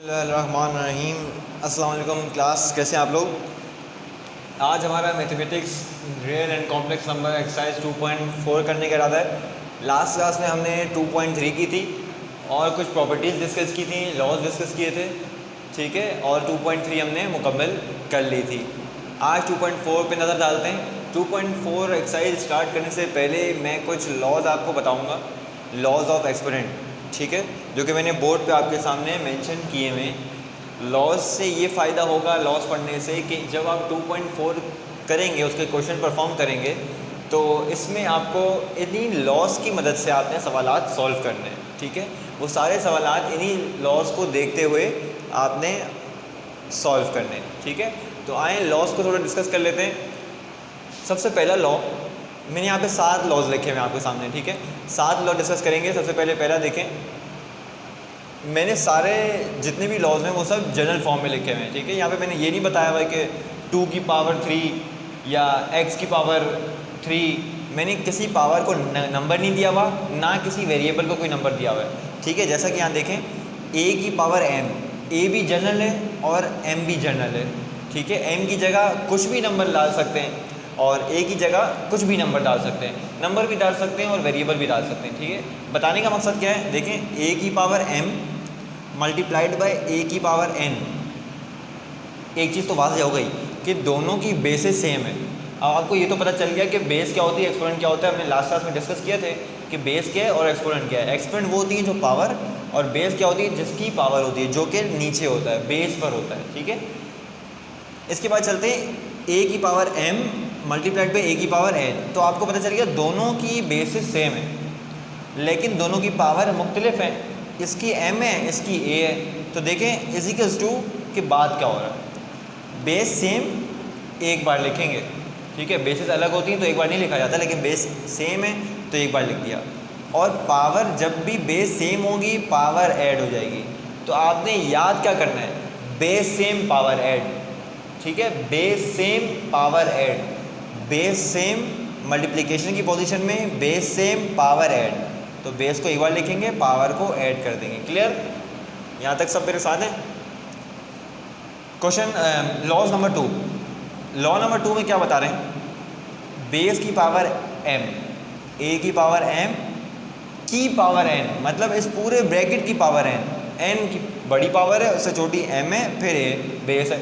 रहीम। अस्सलाम वालेकुम क्लास, कैसे हैं आप लोग। आज हमारा mathematics real and complex number exercise 2.4 करने का इरादा है। लास्ट क्लास में हमने 2.3 की थी और कुछ प्रॉपर्टीज़ डिस्कस की थी, लॉज डिस्कस किए थे, ठीक है, और 2.3 हमने मुकम्मल कर ली थी। आज 2.4 पे नज़र डालते हैं। 2.4 एक्सरसाइज स्टार्ट करने से पहले मैं कुछ लॉज आपको बताऊँगा, लॉज ऑफ एक्सपोनेंट, ठीक है, जो कि मैंने बोर्ड पे आपके सामने मेंशन किए हुए। लॉज से ये फ़ायदा होगा लॉज पढ़ने से कि जब आप 2.4 करेंगे, उसके क्वेश्चन परफॉर्म करेंगे, तो इसमें आपको इन्हीं लॉज की मदद से आपने सवालात सॉल्व करने हैं, ठीक है। वो सारे सवालात इन्हीं लॉज को देखते हुए आपने सॉल्व करने हैं, ठीक है। तो आए लॉज को थोड़ा डिस्कस कर लेते हैं। सबसे पहला लॉ, मैंने यहाँ पे 7 लॉज लिखे हुए हैं आपके सामने, ठीक है। 7 लॉ डिस्कस करेंगे। सबसे पहला देखें, मैंने सारे जितने भी लॉज हैं वो सब जनरल फॉर्म में लिखे हुए हैं, ठीक है। यहाँ पे मैंने ये नहीं बताया हुआ है कि 2 की पावर 3 या x की पावर 3, मैंने किसी पावर को नंबर नहीं दिया हुआ, ना किसी वेरिएबल को कोई नंबर दिया हुआ है, ठीक है। जैसा कि यहाँ देखें, a की पावर m, a भी जनरल है और m भी जनरल है, ठीक है। m की जगह कुछ भी नंबर डाल सकते हैं और a की जगह कुछ भी नंबर डाल सकते हैं, नंबर भी डाल सकते हैं और वेरिएबल भी डाल सकते हैं, ठीक है। बताने का मकसद क्या है, देखें, a की power m multiplied by a की पावर n। एक चीज़ तो वाज़ेह हो गई कि दोनों की बेसेस सेम है। अब आपको ये तो पता चल गया कि बेस क्या होती है, एक्सपोनेंट क्या होता है। हमने लास्ट क्लास में डिस्कस किए थे कि बेस क्या है और एक्सपोनेंट क्या है। एक्सपोनेंट वो होती है जो पावर, और बेस क्या होती है, जिसकी पावर होती है, जो कि नीचे होता है, बेस पर होता है, ठीक है। इसके बाद चलते हैं, a की power m multiplied by a की पावर n। तो आपको पता चल गया दोनों की बेसिस सेम है, लेकिन दोनों की पावर मुख्तलिफ है। इसकी m है, इसकी a है। तो देखें इजिकल्स टू के बाद क्या हो रहा है, बेस सेम एक बार लिखेंगे, ठीक है। बेसिस अलग होती हैं तो एक बार नहीं लिखा जाता, लेकिन बेस सेम है तो एक बार लिख दिया। और पावर जब भी बेस सेम होगी पावर ऐड हो जाएगी। तो आपने याद क्या करना है, बेस सेम पावर ऐड, ठीक है। Base same power add, base same multiplication की पोजीशन में बेस सेम पावर ऐड। तो बेस को एक बार लिखेंगे, पावर को ऐड कर देंगे। क्लियर, यहाँ तक सब मेरे साथ हैं। Question laws number 2। Law number 2 में क्या बता रहे हैं, बेस की पावर m, a की पावर m की पावर n, मतलब इस पूरे ब्रैकेट की पावर n की बड़ी पावर है, उससे छोटी m है, फिर a बेस है,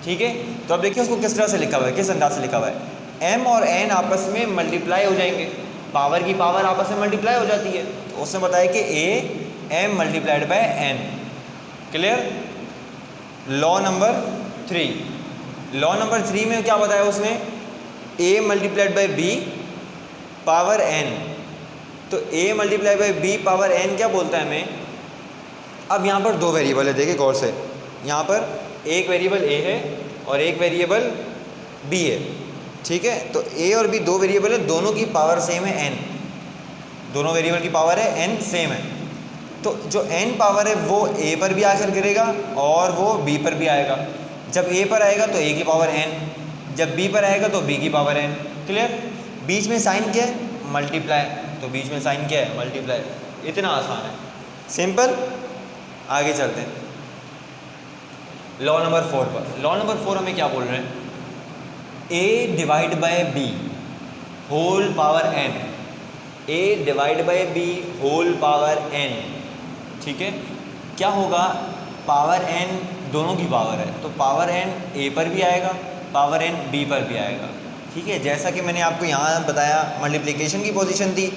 ठीक है। तो अब देखिए उसको किस तरह से लिखा हुआ है, किस अंदाज से लिखा हुआ है। m और n आपस में मल्टीप्लाई हो जाएंगे, पावर की पावर आपस में मल्टीप्लाई हो जाती है। तो उसने बताया कि a m multiplied by n। Clear. Law number 3। Law number 3 में क्या बताया उसने, a multiplied by b power n। तो a multiplied by b power n क्या बोलता है हमें। अब यहाँ पर 2 वेरिएबल है, देखिए गौर से, यहाँ पर एक वेरिएबल a है और एक वेरिएबल b है, ठीक है। तो a और b 2 वेरिएबल है, दोनों की पावर सेम है n, दोनों वेरिएबल की पावर है n सेम है। तो जो n पावर है वो a पर भी आकर गिरेगा और वो b पर भी आएगा। जब a पर आएगा तो a की पावर n, जब b पर आएगा तो b की पावर n। क्लियर। बीच में साइन क्या है, मल्टीप्लाई, तो बीच में साइन क्या है, मल्टीप्लाई। इतना आसान है, सिंपल। आगे चलते हैं लॉ नंबर 4 पर। लॉ नंबर 4 हमें क्या बोल रहे हैं, a divide by b whole power n, a divide by b whole power n, ठीक है। क्या होगा, पावर n दोनों की पावर है, तो पावर n a पर भी आएगा, पावर n b पर भी आएगा, ठीक है। जैसा कि मैंने आपको यहाँ बताया, मल्टीप्लिकेशन की पोजीशन थी,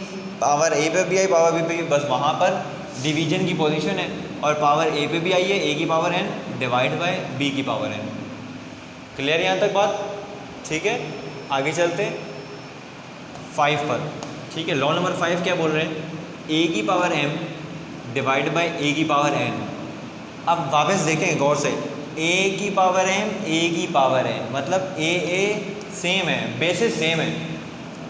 पावर a पर भी आई, पावर b पर भी, बस वहाँ पर डिवीजन की पोजीशन है और पावर a पे भी आई है, a की power n divide by b की पावर n। क्लियर यहाँ तक बात, ठीक है। आगे चलते 5 पर, ठीक है। लॉ नंबर 5 क्या बोल रहे हैं, a की power m divide by a की पावर n। अब वापस देखें गौर से, a की पावर m, a की पावर n, मतलब a सेम है, बेसिस सेम है,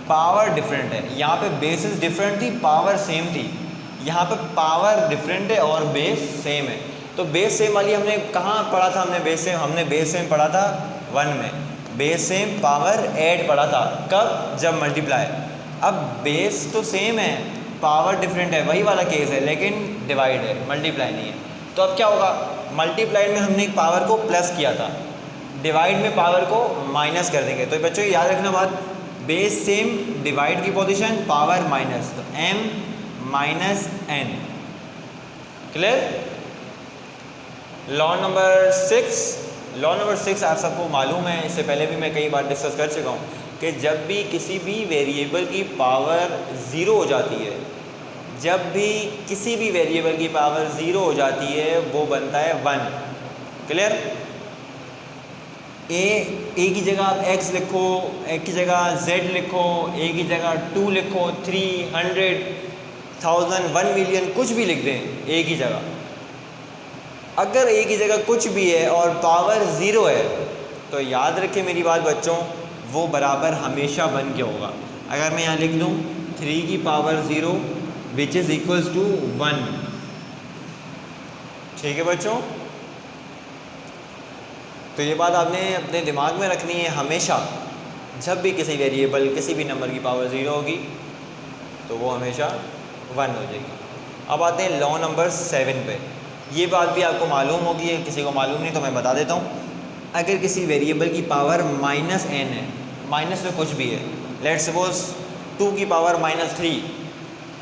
पावर डिफरेंट है। यहाँ पे बेसिस डिफरेंट थी, पावर सेम थी, यहाँ पे पावर डिफरेंट है और बेस सेम है। तो बेस सेम वाली हमने कहाँ पढ़ा था, हमने बेस सेम पढ़ा था 1 में, बेस सेम पावर ऐड पढ़ा था, कब, जब मल्टीप्लाई। अब बेस तो सेम है, पावर डिफरेंट है, वही वाला केस है, लेकिन डिवाइड है, मल्टीप्लाई नहीं है। तो अब क्या होगा, मल्टीप्लाइड में हमने पावर को प्लस किया था, डिवाइड में पावर को माइनस कर देंगे। तो बच्चों याद रखना बात, बेस सेम, डिवाइड की पोजीशन पावर माइनस, तो m minus n। Clear? Law number 6 आप सबको मालूम है, इससे पहले भी मैं कई बार डिस्कस कर चुका हूँ कि जब भी किसी भी वेरिएबल की पावर ज़ीरो हो जाती है, जब भी किसी भी वेरिएबल की पावर ज़ीरो हो जाती है वो बनता है 1। क्लियर? ए की जगह आप x लिखो, ए की जगह z लिखो, ए की जगह 2 लिखो, 300, 1000, 1 मिलियन, कुछ भी लिख दें ए की जगह। अगर ए की जगह कुछ भी है और पावर ज़ीरो है तो याद रखें मेरी बात बच्चों, वो बराबर हमेशा 1 के होगा। अगर मैं यहाँ लिख दूँ 3 की power 0 which is equals to 1। ठीक है बच्चों? तो ये बात आपने अपने दिमाग में रखनी है हमेशा, जब भी किसी वेरिएबल किसी भी नंबर की पावर 0 होगी तो वो हमेशा 1 हो जाएगी। अब आते हैं लॉ नंबर 7 पे। ये बात भी आपको मालूम होगी, किसी को मालूम नहीं तो मैं बता देता हूँ। अगर किसी वेरिएबल की पावर -n है, माइनस में कुछ भी है, लेट्स सपोज 2 की पावर -3,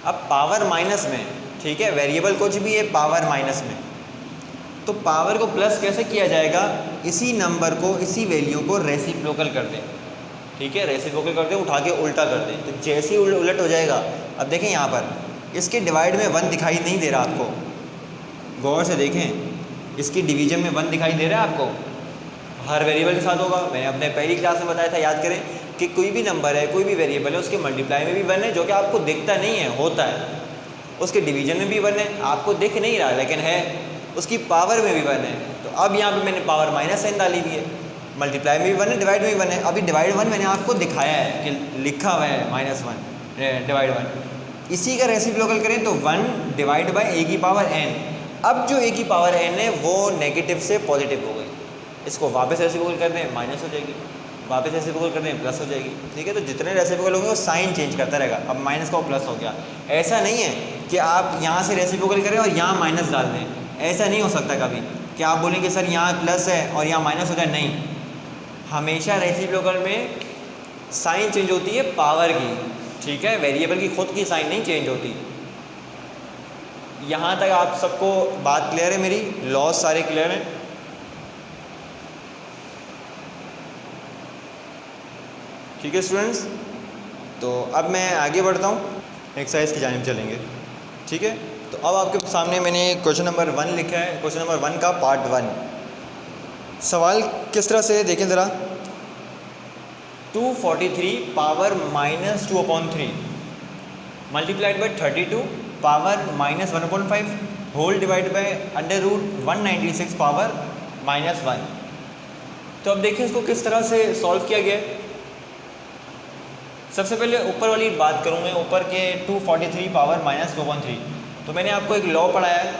अब पावर माइनस में, ठीक है, वेरिएबल कुछ भी है पावर माइनस में, तो पावर को प्लस कैसे किया जाएगा? इसी नंबर को, इसी वैल्यू को रेसिप्रोकल कर दें। ठीक है, रेसिप्रोकल कर दें, उठा के उल्टा कर दें, तो जैसे ही उलट हो जाएगा। अब देखें यहाँ पर इसके डिवाइड में 1 दिखाई नहीं दे रहा आपको, गौर से देखें, इसकी डिवीजन में 1 दिखाई दे रहा है आपको, हर वेरिएबल के साथ होगा। मैंने अपने पहली क्लास में बताया था, याद करें कि कोई भी नंबर है, कोई भी वेरिएबल है, उसके मल्टीप्लाई में भी 1 है, जो कि आपको दिखता नहीं है, होता है। उसके डिवीजन में भी 1 है, आपको दिख नहीं रहा लेकिन है। उसकी पावर में भी 1 है। तो अब यहाँ पे मैंने पावर -n डाली हुई है, मल्टीप्लाई में भी 1 है, डिवाइड में भी 1 है। अभी डिवाइड 1 मैंने आपको दिखाया है कि लिखा हुआ है -1 डिवाइड 1। इसी का रेसिप्रोकल करें तो 1 डिवाइड बाई a की पावर n। अब जो a की पावर n है वो नेगेटिव से पॉजिटिव हो गई, इसको वापस रेसिप्रोकल कर दें माइनस हो जाएगी, वापस रेसिप्रोकल कर दें प्लस हो जाएगी। ठीक है, तो जितने रेसिप्रोकल होंगे वो साइन चेंज करता रहेगा। अब माइनस का वो प्लस हो गया। ऐसा नहीं है कि आप यहाँ से रेसिप्रोकल करें और यहाँ माइनस डाल दें, ऐसा नहीं हो सकता कभी कि आप बोलें कि सर यहाँ प्लस है और यहाँ माइनस हो जाए। नहीं, हमेशा रेसिप्रोकल में साइन चेंज होती है पावर की। ठीक है, वेरिएबल की खुद की साइन नहीं चेंज होती। यहाँ तक आप सबको बात क्लियर है मेरी? लॉज सारे क्लियर हैं? ठीक है स्टूडेंट्स, तो अब मैं आगे बढ़ता हूँ, एक्सरसाइज की जानिब चलेंगे। ठीक है, तो अब आपके सामने मैंने क्वेश्चन नंबर 1 लिखा है, क्वेश्चन नंबर 1 का पार्ट 1। सवाल किस तरह से देखें ज़रा। 243 power -2/3 multiplied by 32 power -1/5 whole divide by √196 power -1। तो अब देखिए इसको किस तरह से सॉल्व किया गया है। सबसे पहले ऊपर वाली बात करूँ मैं, ऊपर के 243 पावर -2/3। तो मैंने आपको एक लॉ पढ़ाया है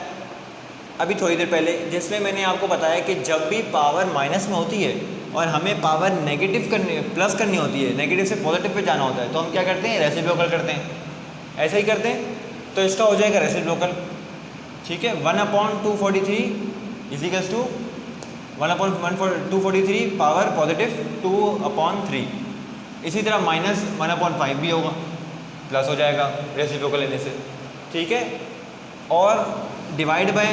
अभी थोड़ी देर पहले, जिसमें मैंने आपको बताया कि जब भी पावर माइनस में होती है और हमें पावर नेगेटिव प्लस करनी होती है, नेगेटिव से पॉजिटिव पे जाना होता है, तो हम क्या करते हैं? रेसिप्रोकल करते हैं। ऐसा ही करते हैं, तो इसका हो जाएगा रेसिप्रोकल। ठीक है, 1/243 is equals to 1/243 power positive 2/3। इसी तरह -1/5 भी होगा, प्लस हो जाएगा रेसिप्रोकल लेने से। ठीक है, और डिवाइड बाय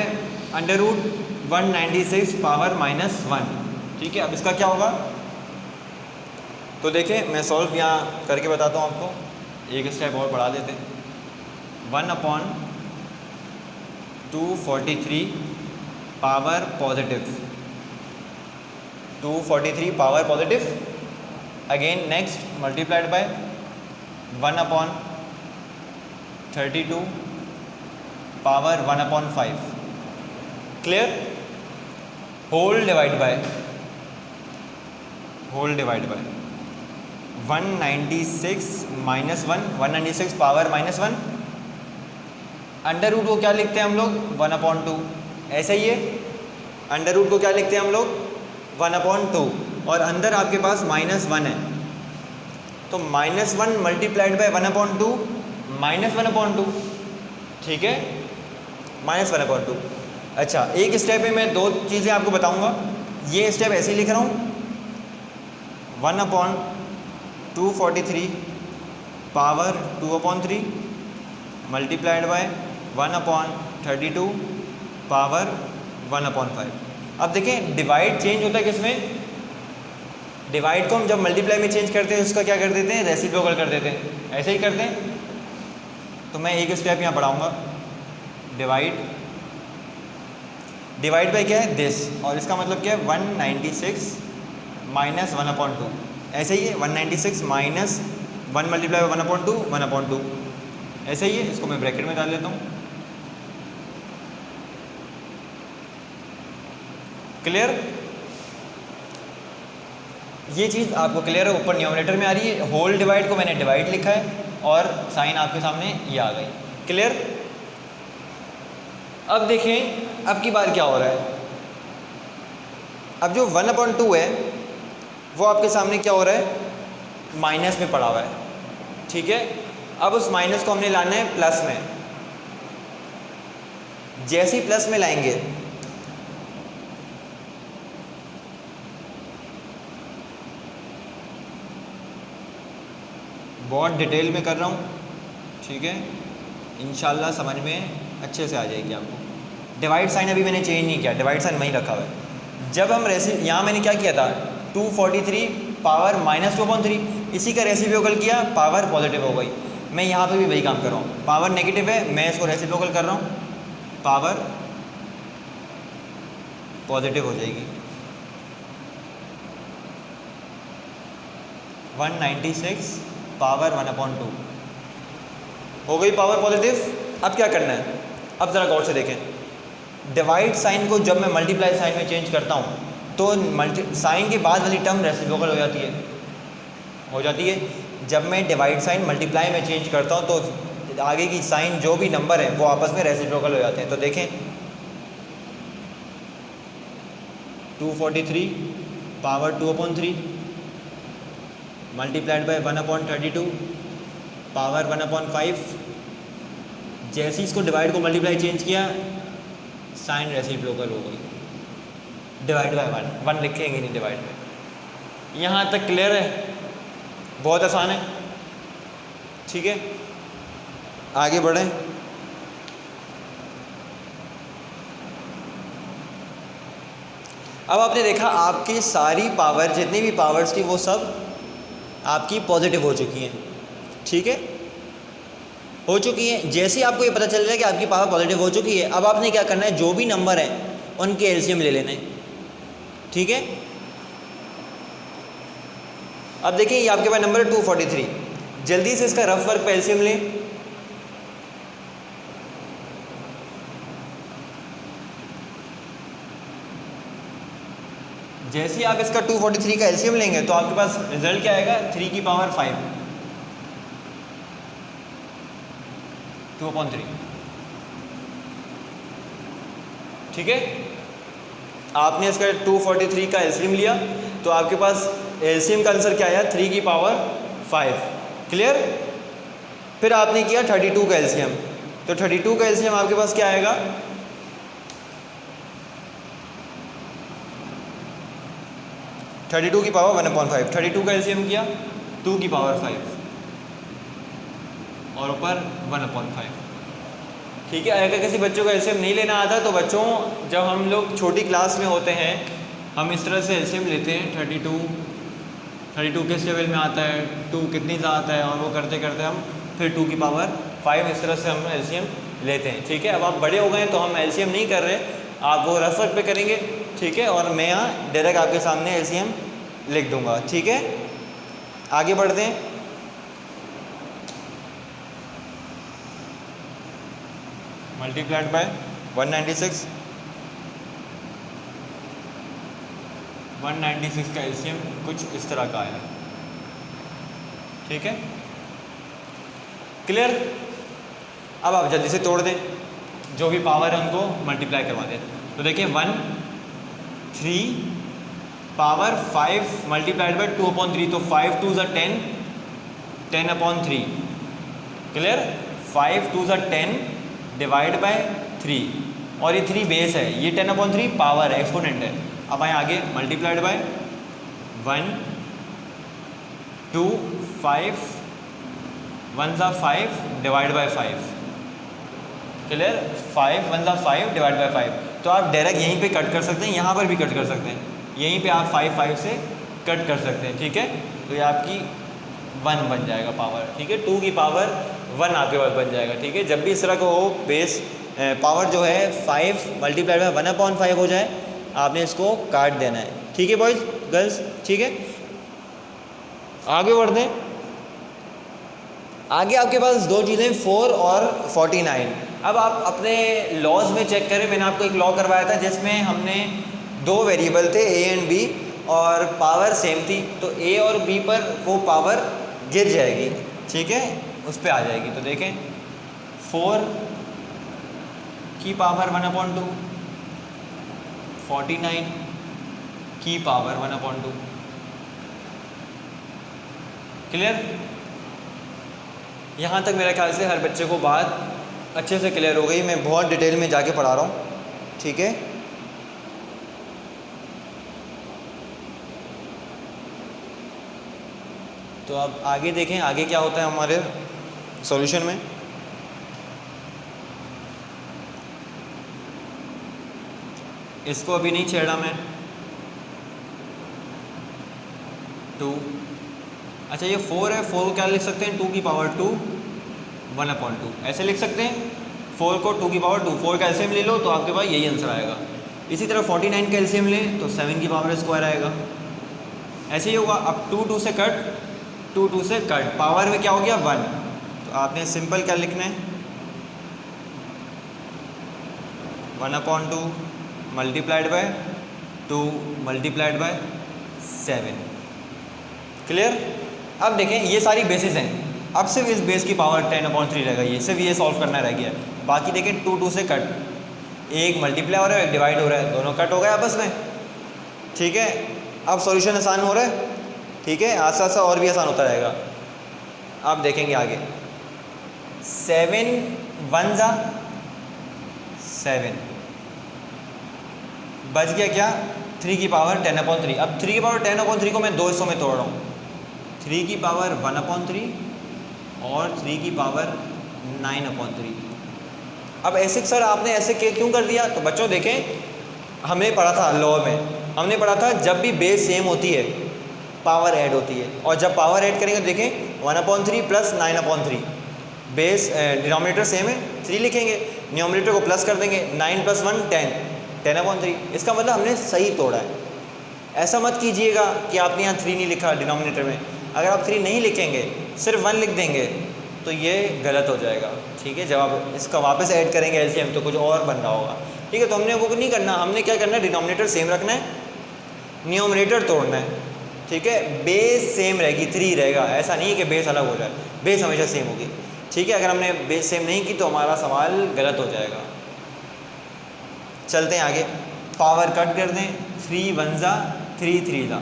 √196 पावर -1। ठीक है, अब इसका क्या होगा? तो देखें मैं सॉल्व यहाँ करके बताता हूँ आपको, एक स्टेप और बढ़ा देते हैं। 1/243 power positive 243 power positive, again next multiplied by 1/32 power 1/5। Clear? Whole divide by 196 -1, 196 power -1। Under root को क्या लिखते हैं हम लोग? 1/2। ऐसा ही है, अंडर रूट को क्या लिखते हैं हम लोग? 1/2, और अंदर आपके पास -1 है, तो -1 मल्टीप्लाइड बाय 1/2 -1/2। ठीक है, -1/2। अच्छा, एक स्टेप में मैं 2 चीज़ें आपको बताऊंगा। ये स्टेप ऐसे ही लिख रहा हूँ, 1/243 पावर 2/3 मल्टीप्लाइड बाय 1/32 पावर 1/5। अब देखें डिवाइड चेंज होता है किसमें, डिवाइड को हम जब मल्टीप्लाई में चेंज करते हैं उसका क्या कर देते हैं, रेसिप्रोकल कर देते हैं, ऐसे ही करते हैं। तो मैं एक स्टेप यहाँ बढ़ाऊँगा, डिवाइड बाय क्या है दिस, और इसका मतलब क्या है 196 माइनस 1/2, ऐसे ही है 196 माइनस 1 मल्टीप्लाई बाय 1/2 1/2, ऐसे ही है। इसको मैं ब्रैकेट में डाल देता हूँ। क्लियर, ये चीज़ आपको क्लियर है, ऊपर न्यूमरेटर में आ रही है, होल डिवाइड को मैंने डिवाइड लिखा है और साइन आपके सामने ये आ गई। क्लियर। अब देखें अब की बार क्या हो रहा है, अब जो 1/2 है वो आपके सामने क्या हो रहा है, माइनस में पड़ा हुआ है, ठीक है। अब उस माइनस को हमने लाना है प्लस में, जैसे ही प्लस में लाएंगे बहुत डिटेल में कर रहा हूँ, ठीक है, इंशाल्लाह समझ में अच्छे से आ जाएगी आपको। डिवाइड साइन अभी मैंने चेंज नहीं किया, डिवाइड साइन वहीं रखा हुआ है। जब हम यहाँ मैंने क्या किया था, 243 पावर -2/3, इसी का रेसिप्रोकल किया, पावर पॉजिटिव हो गई। मैं यहाँ पे भी वही काम कर रहा हूँ, पावर नेगेटिव है, मैं इसको रेसिप्रोकल कर रहा हूँ, पावर पॉजिटिव हो जाएगी। 196 पावर 1/2 हो गई पावर पॉजिटिव। अब क्या करना है, अब ज़रा गौर से देखें, डिवाइड साइन को जब मैं मल्टीप्लाई साइन में चेंज करता हूँ तो साइन के बाद वाली टर्म रेसिप्रोकल हो जाती है। जब मैं डिवाइड साइन मल्टीप्लाई में चेंज करता हूँ तो आगे की साइन जो भी नंबर है वो आपस में रेसिप्रोकल हो जाते हैं। तो देखें 243 पावर 2/3 मल्टीप्लाइड बाय 1/32 पावर 1/5, जैसे इसको डिवाइड को मल्टीप्लाई चेंज किया साइन रेसिप्रोकल हो गई, डिवाइड बाय 1 लिखेंगे नहीं डिवाइड में। यहाँ तक क्लियर है, बहुत आसान है, ठीक है। आगे बढ़ें, अब आपने देखा आपकी सारी पावर जितनी भी पावर्स थी वो सब आपकी पॉजिटिव हो चुकी हैं, ठीक है, हो चुकी है। जैसे ही आपको ये पता चल रहा है कि आपकी पावर पॉजिटिव हो चुकी है, अब आपने क्या करना है, जो भी नंबर हैं उनके एलसीएम ले लेने, ठीक है। अब देखिए ये आपके पास नंबर है 243, जल्दी से इसका रफ वर्क पे एलसीएम लें। जैसे ही आप इसका 243 का एलसीएम लेंगे तो आपके पास रिजल्ट क्या आएगा, 3 की पावर 5 2/3, ठीक है। आपने इसका 243 का एलसीएम लिया तो आपके पास एलसीएम का आंसर क्या आया, 3 की पावर 5। क्लियर। फिर आपने किया 32 का एलसीएम, तो 32 का एलसीएम आपके पास क्या आएगा, 32 की पावर 1/5, 32 का एलसीएम किया 2 की पावर 5 और ऊपर 1/5, ठीक है। अगर किसी बच्चों को एलसीएम नहीं लेना आता तो बच्चों जब हम लोग छोटी क्लास में होते हैं हम इस तरह से एलसीएम लेते हैं, 32 किस लेवल में आता है, 2 कितनी सा आता है, और वो करते करते हम फिर 2 की पावर 5 इस तरह से हम एलसीएम लेते हैं, ठीक है। अब आप बड़े हो गए तो हम एलसीएम नहीं कर रहे, आप वो रफ वर्क पे करेंगे, ठीक है, और मैं यहाँ डायरेक्ट आपके सामने एलसीएम लिख दूंगा, ठीक है। आगे बढ़ते हैं, मल्टीप्लाइड बाय 196 का एलसीएम कुछ इस तरह का आया, ठीक है। क्लियर। अब आप जल्दी से तोड़ दें, जो भी पावर है उनको मल्टीप्लाई करवा दें। तो देखिए 1 3 पावर 5 मल्टीप्लाइड बाय 2/3, तो 5 2 ज़ा 10, 10/3। क्लियर। 5 2 ज़ा 10 डिवाइड बाय 3, और ये 3 बेस है, ये 10/3 पावर है, एक्सपोनेंट है। अब आए आगे, मल्टीप्लाइड बाय 1 2 5 1 ज़ा 5 डिवाइड बाय 5। क्लियर? 5 1 ज़ा 5 डिवाइड बाय 5। तो आप डायरेक्ट यहीं पे कट कर सकते हैं, यहाँ पर भी कट कर सकते हैं, यहीं पे आप 5 5 से कट कर सकते हैं। ठीक है, तो ये आपकी 1 बन जाएगा पावर। ठीक है, 2 की पावर 1 आपके पास बन जाएगा। ठीक है, जब भी इस तरह का हो बेस पावर जो है 5 मल्टीप्लाइड बाय 1/5 हो जाए, आपने इसको काट देना है। ठीक है बॉयज़ गर्ल्स? ठीक है, आगे बढ़ते हैं। आगे आपके पास दो चीज़ें 4 और 49। अब आप अपने लॉज में चेक करें, मैंने आपको एक लॉ करवाया था जिसमें हमने 2 वेरिएबल थे ए एंड बी और पावर सेम थी, तो ए और बी पर वो पावर गिर जाएगी। ठीक है, उस पर आ जाएगी। तो देखें 4 की पावर 1/2, 49 की पावर 1/2। क्लियर? यहाँ तक मेरे ख्याल से हर बच्चे को बात अच्छे से क्लियर हो गई। मैं बहुत डिटेल में जाके पढ़ा रहा हूँ। ठीक है, तो अब आगे देखें, आगे क्या होता है हमारे सॉल्यूशन में। इसको अभी नहीं छेड़ा मैं। 2, अच्छा ये 4 है, 4 को क्या लिख सकते हैं? 2 की पावर 2 1/2 ऐसे लिख सकते हैं। 4 को 2 की पावर 2, 4 का एलसीएम ले लो तो आपके पास यही आंसर आएगा। इसी तरह 49 का एलसीएम ले तो 7 की पावर स्क्वायर आएगा। ऐसे ही होगा। अब 2 2 से कट, 2 2 से कट, पावर में क्या हो गया 1। तो आपने सिंपल क्या लिखना है? 1/2 multiplied by 2 multiplied by 7। Clear? अब देखें ये सारी बेसिस हैं। अब सिर्फ इस बेस की पावर 10/3 रहेगा, ये सिर्फ ये सॉल्व करना रह गया। बाकी देखें 2 2 से कट, एक मल्टीप्लाई हो रहा है, एक डिवाइड हो रहा है, दोनों कट हो गए आपस में। ठीक है, अब सॉल्यूशन आसान हो रहा है। ठीक है, आस्ता आस्ता और भी आसान होता रहेगा। आप देखेंगे आगे 7 1 ज़ा 7 बच गया क्या? 3 की पावर 10/3। अब 3 की पावर 10/3 को मैं 2 हिस्सों में तोड़ रहा हूँ, 3 की पावर 1/3 और 3 की पावर 9/3। अब ऐसे सर आपने ऐसे क्यों कर दिया? तो बच्चों देखें, हमने पढ़ा था लॉ में, हमने पढ़ा था जब भी बेस सेम होती है पावर ऐड होती है, और जब पावर ऐड करेंगे तो देखें 1/3 प्लस 9/3। बेस डिनोमिनेटर सेम है, 3 लिखेंगे, न्यूमरेटर को प्लस कर देंगे, 9 + 1 10/3। इसका मतलब हमने सही तोड़ा है। ऐसा मत कीजिएगा कि आपने यहाँ 3 नहीं लिखा डिनोमिनेटर में। अगर आप 3 नहीं लिखेंगे, सिर्फ 1 लिख देंगे तो ये गलत हो जाएगा। ठीक है, जब आप इसका वापस ऐड करेंगे एलसीएम तो कुछ और बन रहा होगा। ठीक है, तो हमने वो नहीं करना, हमने क्या करना है, डिनोमिनेटर सेम रखना है, न्यूमरेटर तोड़ना है। ठीक है, बेस सेम रहेगी, 3 रहेगा। ऐसा नहीं है कि बेस अलग हो जाए, बेस हमेशा सेम होगी। ठीक है, अगर हमने बेस सेम नहीं की तो हमारा सवाल गलत हो जाएगा। चलते हैं आगे, पावर कट कर दें, 3 1 ज़ा 3 3 ज़ा,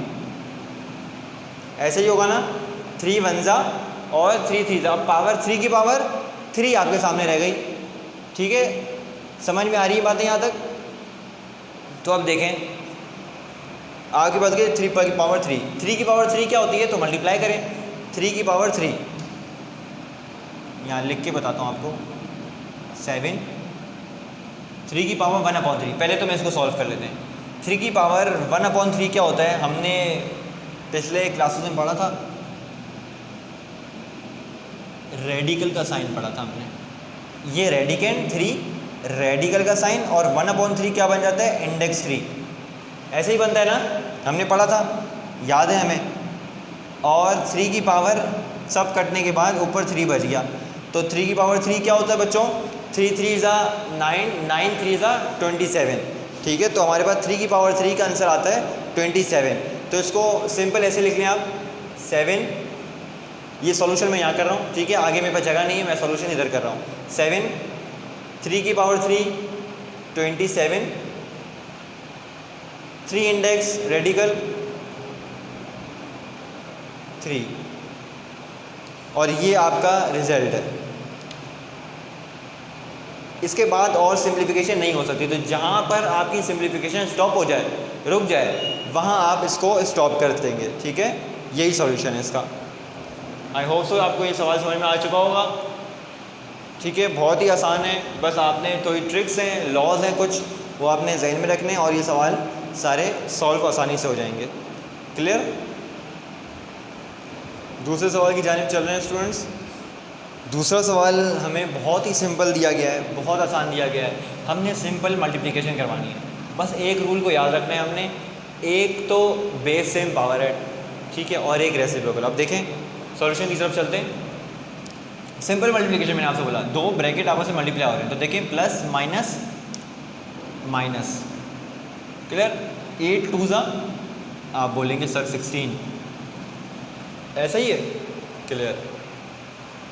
ऐसे ही होगा ना, 3 1 ज़ा और 3 3 ज़ा। अब पावर 3 की पावर 3 आपके सामने रह गई। ठीक है, समझ में आ रही है बातें यहाँ तक? तो अब देखें आपके पास गए 3 की पावर 3, 3 की पावर 3 क्या होती है? तो मल्टीप्लाई करें 3 की पावर 3, यहाँ लिख के बताता हूँ आपको, 7, 3 की पावर 1/3। पहले तो मैं इसको सॉल्व कर लेते हैं। 3 की पावर 1/3 क्या होता है? हमने पिछले क्लासेस में पढ़ा था, रेडिकल का साइन पढ़ा था हमने। ये रेडिकेंड 3 रेडिकल का साइन, और 1/3 क्या बन जाता है? इंडेक्स 3। ऐसे ही बनता है ना, हमने पढ़ा था, याद है हमें। और 3 की पावर सब कटने के बाद ऊपर 3 बच गया, तो 3 की पावर 3 क्या होता है बच्चों? 3 3 ज़ा 9, 9 3 ज़ा 27। ठीक है, तो हमारे पास 3 की पावर 3 का आंसर आता है 27। तो इसको सिंपल ऐसे लिख लें आप, 7, ये सॉल्यूशन मैं यहाँ कर रहा हूँ। ठीक है, आगे मेरे पास जगह नहीं है, मैं सॉल्यूशन इधर कर रहा हूँ। 7, 3 की पावर 3 27, 3 इंडेक्स रेडिकल 3, और ये आपका रिजल्ट है। इसके बाद और सिंप्लीफिकेशन नहीं हो सकती। तो जहाँ पर आपकी सिंप्लीफिकेशन स्टॉप हो जाए, रुक जाए, वहाँ आप इसको स्टॉप कर देंगे। ठीक है, यही सॉल्यूशन है इसका। आई होप सो आपको ये सवाल समझ में आ चुका होगा। ठीक है, बहुत ही आसान है, बस आपने थोड़ी ट्रिक्स हैं, लॉज हैं कुछ, वो आपने जहन में रखने और ये सवाल सारे सॉल्व आसानी से हो जाएंगे। क्लियर? दूसरे सवाल की जानिब चल रहे हैं स्टूडेंट्स। दूसरा सवाल हमें बहुत ही सिंपल दिया गया है, बहुत आसान दिया गया है। हमने सिंपल मल्टीप्लिकेशन करवानी है। बस एक रूल को याद रखना है हमने, एक तो बेस सेम पावर है, ठीक है, और एक रेसिप्रोकल। अब देखें सॉल्यूशन की तरफ चलते हैं। सिंपल मल्टीप्लिकेशन मैंने आपसे बोला, दो ब्रैकेट आपस में मल्टीप्लाई हो रहे हैं, तो देखें प्लस माइनस माइनस। क्लियर? 8 2 ज़ा, आप बोलेंगे सर 16, ऐसा ही है। क्लियर?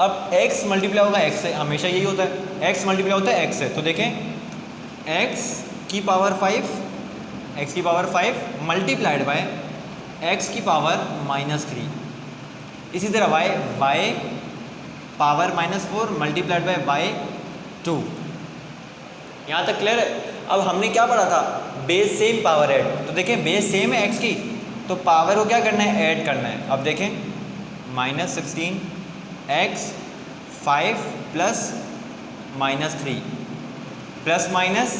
अब x मल्टीप्लाई होगा x से, हमेशा यही होता है, x मल्टीप्लाई होता है x से। तो देखें x की पावर 5 मल्टीप्लाइड बाय x की पावर -3। इसी तरह y पावर -4 मल्टीप्लाइड बाय 2। यहाँ तक क्लियर है? अब हमने क्या पढ़ा था, बेस सेम पावर ऐड। तो देखें बेस सेम है x की, तो पावर को क्या करना है, ऐड करना है। अब देखें -16 x 5 plus -3 plus minus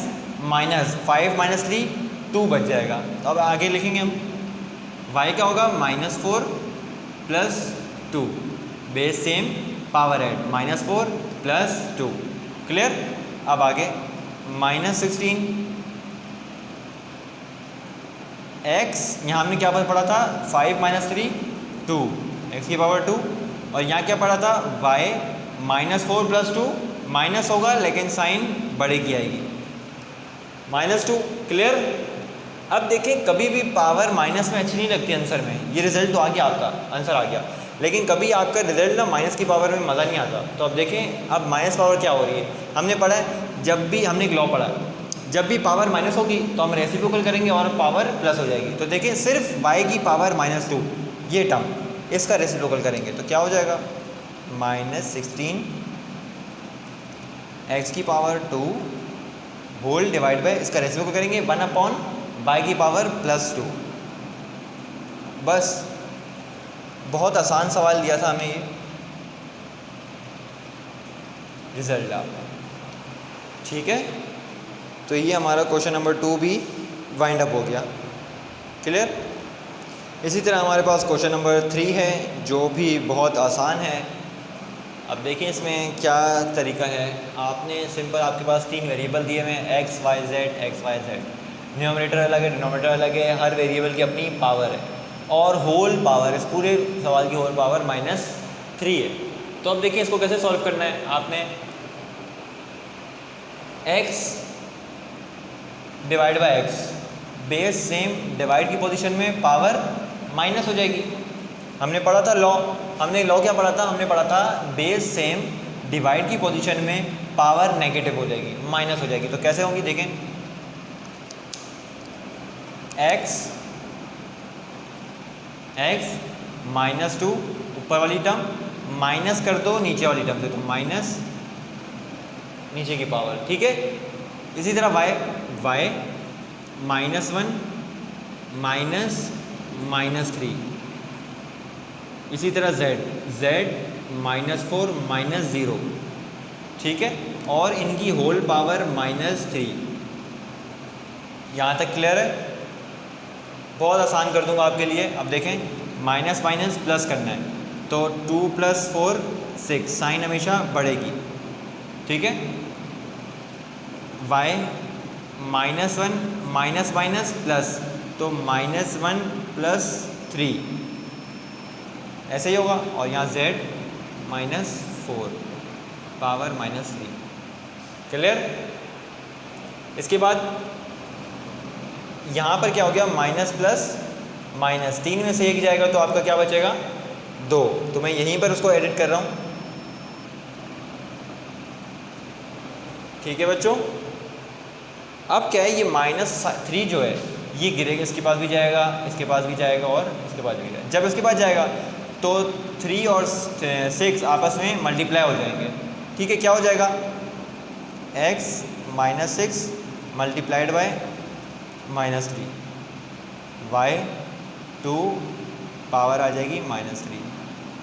minus 5 -3 2 बच जाएगा। तो अब आगे लिखेंगे हम, y क्या होगा, -4 plus 2, base same power add, -4 plus 2। Clear? अब आगे -16 x, यहाँ हमने क्या पढ़ा था, 5 -3 2, x की पावर 2। और यहाँ क्या पढ़ा था, y -4 प्लस 2, माइनस होगा लेकिन साइन बड़े की आएगी, -2। क्लियर? अब देखें कभी भी पावर माइनस में अच्छी नहीं लगती आंसर में। ये रिजल्ट तो आ गया, आपका आंसर आ गया, लेकिन कभी आपका रिजल्ट ना माइनस की पावर में मज़ा नहीं आता। तो अब देखें अब माइनस पावर क्या हो रही है, हमने पढ़ा है, जब भी हमने एक लॉ पढ़ा है, जब भी पावर माइनस होगी तो हम रेसिप्रोकल करेंगे और पावर प्लस हो जाएगी। तो देखें सिर्फ y की पावर -2 ये टर्म, इसका रेसिप्रोकल करेंगे तो क्या हो जाएगा, -16 x की पावर 2 होल डिवाइड बाय, इसका रेसिप्रोकल करेंगे 1/y की पावर +2। बस बहुत आसान सवाल दिया था हमें, ये रिजल्ट आपका। ठीक है, तो ये हमारा क्वेश्चन नंबर 2 भी वाइंड अप हो गया। क्लियर? इसी तरह हमारे पास क्वेश्चन नंबर 3 है जो भी बहुत आसान है। अब देखिए इसमें क्या तरीका है। आपने सिंपल, आपके पास 3 वेरिएबल दिए हुए हैं x y z, न्यूमरेटर अलग है, डिनोमिनेटर अलग है, हर वेरिएबल की अपनी पावर है और होल पावर, इस पूरे सवाल की होल पावर -3 है। तो अब देखिए इसको कैसे सॉल्व करना है। आपने x divide by x, base same, divide की पोजीशन में पावर माइनस हो जाएगी। हमने पढ़ा था लॉ, हमने लॉ क्या पढ़ा था, हमने पढ़ा था बेस सेम, डिवाइड की पोजीशन में पावर नेगेटिव हो जाएगी, माइनस हो जाएगी। तो कैसे होंगी देखें, x -2 ऊपर वाली टर्म, माइनस कर दो नीचे वाली टर्म से, तो माइनस नीचे की पावर। ठीक है, इसी तरह y -1 -3, इसी तरह z -4 -0। ठीक है, और इनकी होल पावर -3। यहाँ तक क्लियर है? बहुत आसान कर दूंगा आपके लिए। अब देखें माइनस माइनस प्लस करना है, तो 2 + 4 6, साइन हमेशा बढ़ेगी। ठीक है, y -1 माइनस माइनस प्लस, तो -1 + 3 ऐसे ही होगा। और यहाँ z -4 पावर -3। क्लियर? इसके बाद यहाँ पर क्या हो गया, माइनस प्लस माइनस, 3 में से 1 जाएगा तो आपका क्या बचेगा, 2। तो मैं यहीं पर उसको एडिट कर रहा हूँ। ठीक है बच्चों, अब क्या है, ये -3 जो है ये गिरेगा, इसके पास भी जाएगा, इसके पास भी जाएगा और इसके पास भी जाएगा। जब इसके पास जाएगा तो 3 और 6 आपस में मल्टीप्लाई हो जाएंगे। ठीक है, क्या हो जाएगा, x minus 6 multiplied by -3, y 2 power आ जाएगी -3,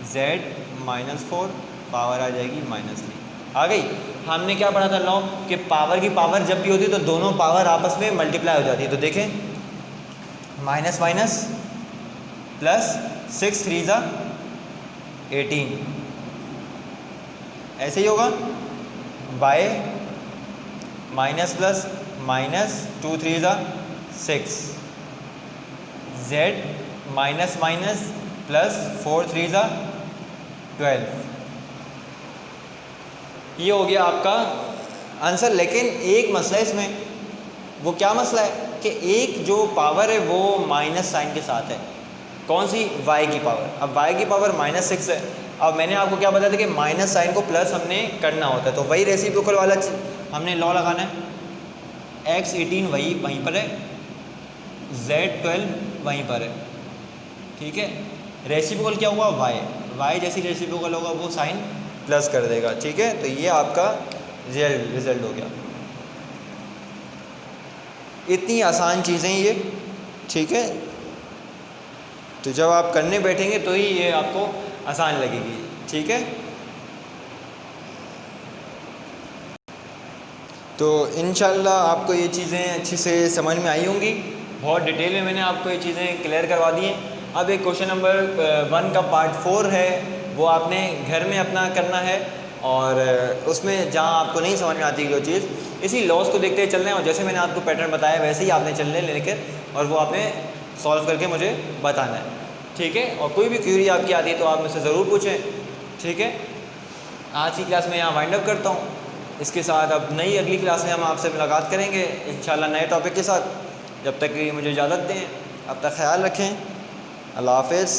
z -4 पावर आ जाएगी -3। आ गई। हमने क्या पढ़ा था लॉ कि पावर की पावर जब भी होती है तो दोनों पावर आपस में मल्टीप्लाई हो जाती है। तो देखें माइनस माइनस प्लस 6 3 ज़ा 18, ऐसे ही होगा। बाय माइनस प्लस -2 3 ज़ा 6, z माइनस माइनस प्लस 4 3 ज़ा 12। ये हो गया आपका आंसर। लेकिन एक मसला है इसमें, वो क्या मसला है कि एक जो पावर है वो माइनस साइन के साथ है। कौन सी? y की पावर। अब y की पावर -6 है। अब मैंने आपको क्या बताया था कि माइनस साइन को प्लस हमने करना होता है, तो वही रेसिप्रोकल वाला हमने लॉ लगाना है। x 18 वहीं पर है, z 12 वहीं पर है, ठीक है। रेसिप्रोकल क्या हुआ? y जैसी रेसिप्रोकल होगा वो साइन प्लस कर देगा, ठीक है। तो ये आपका रिजल्ट हो गया। इतनी आसान चीज़ें ये, ठीक है। तो जब आप करने बैठेंगे तो ही ये आपको आसान लगेगी, ठीक है। तो इंशाल्लाह आपको ये चीज़ें अच्छी से समझ में आई होंगी। बहुत डिटेल में मैंने आपको ये चीज़ें क्लियर करवा दी हैं। अब एक क्वेश्चन नंबर 1 का पार्ट 4 है, वो आपने घर में अपना करना है, और उसमें जहाँ आपको नहीं समझ में आती जो चीज़, इसी लॉस को देखते चलना है, और जैसे मैंने आपको पैटर्न बताया वैसे ही आपने चलने लेकर और वो आपने सॉल्व करके मुझे बताना है, ठीक है। और कोई भी क्यूरी आपकी आती है तो आप मुझसे ज़रूर पूछें, ठीक है। आज की क्लास में यहाँ वाइंड अप करता हूँ। इसके साथ अब नई अगली क्लास में हम आपसे मुलाकात करेंगे इंशाल्लाह नए टॉपिक के साथ। जब तक कि मुझे इजाज़त दें, अब तक ख्याल रखें। अल्लाह हाफ़िज़।